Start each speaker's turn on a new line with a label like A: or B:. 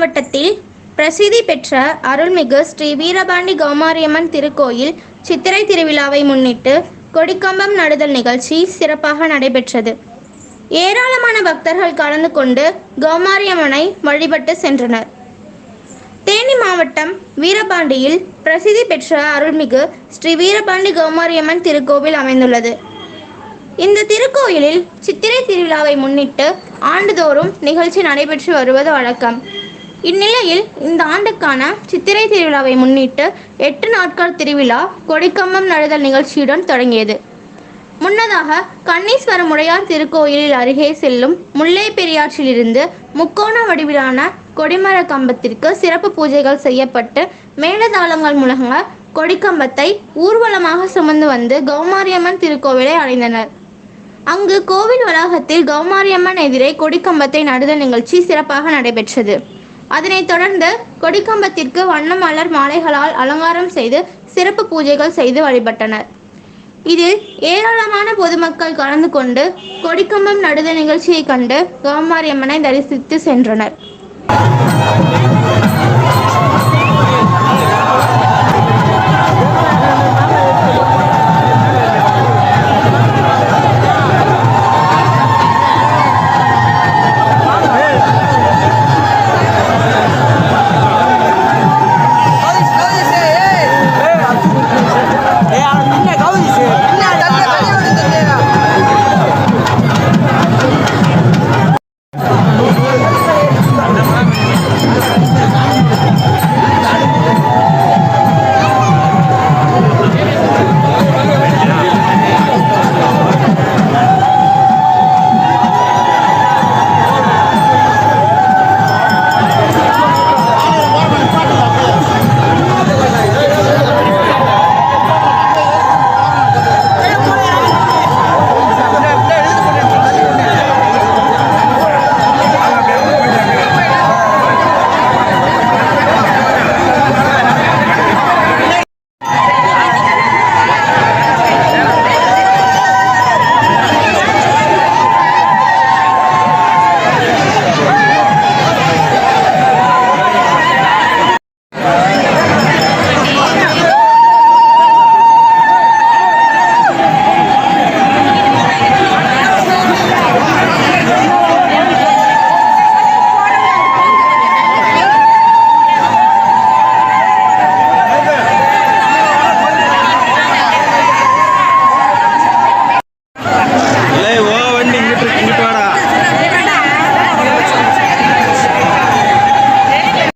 A: மாவட்டத்தில் பிரசித்தி பெற்ற அருள்மிகு ஸ்ரீ வீரபாண்டி கௌமாரியம்மன் திருக்கோயில் சித்திரை திருவிழாவை முன்னிட்டு கொடிக்கம்பம் நடுதல் நிகழ்ச்சி சிறப்பாக நடைபெற்றது. ஏராளமான பக்தர்கள் கலந்து கொண்டு கௌமாரியம்மனை வழிபட்டு சென்றனர். தேனி மாவட்டம் வீரபாண்டியில் பிரசித்தி பெற்ற அருள்மிகு ஸ்ரீ வீரபாண்டி கௌமாரியம்மன் திருக்கோவில் அமைந்துள்ளது. இந்த திருக்கோயிலில் சித்திரை திருவிழாவை முன்னிட்டு ஆண்டுதோறும் நிகழ்ச்சி நடைபெற்று வருவது வழக்கம். இந்நிலையில் இந்த ஆண்டுக்கான சித்திரை திருவிழாவை முன்னிட்டு 8 நாட்கள் திருவிழா கொடிக்கம்பம் நடுதல் நிகழ்ச்சியுடன் தொடங்கியது. முன்னதாக கண்ணீஸ்வரம் உடையார் திருக்கோயிலில் அருகே செல்லும் முல்லை பெரியாற்றிலிருந்து முக்கோண வடிவிலான கொடிமர கம்பத்திற்கு சிறப்பு பூஜைகள் செய்யப்பட்டு மேளதாளங்கள் முழங்க கொடிக்கம்பத்தை ஊர்வலமாக சுமந்து வந்து கௌமாரியம்மன் திருக்கோவிலை அடைந்தனர். அங்கு கோவில் வளாகத்தில் கௌமாரியம்மன் எதிரே கொடிக்கம்பத்தை நடுதல் நிகழ்ச்சி சிறப்பாக நடைபெற்றது. அதனைத் தொடர்ந்து கொடிக்கம்பத்திற்கு வண்ண மலர் மாலைகளால் அலங்காரம் செய்து சிறப்பு பூஜைகள் செய்து வழிபட்டனர். இதில் ஏராளமான பொதுமக்கள் கலந்து கொண்டு கொடிக்கம்பம் நடுதல் நிகழ்ச்சியை கண்டு கௌமாரியம்மனை தரிசித்து சென்றனர்.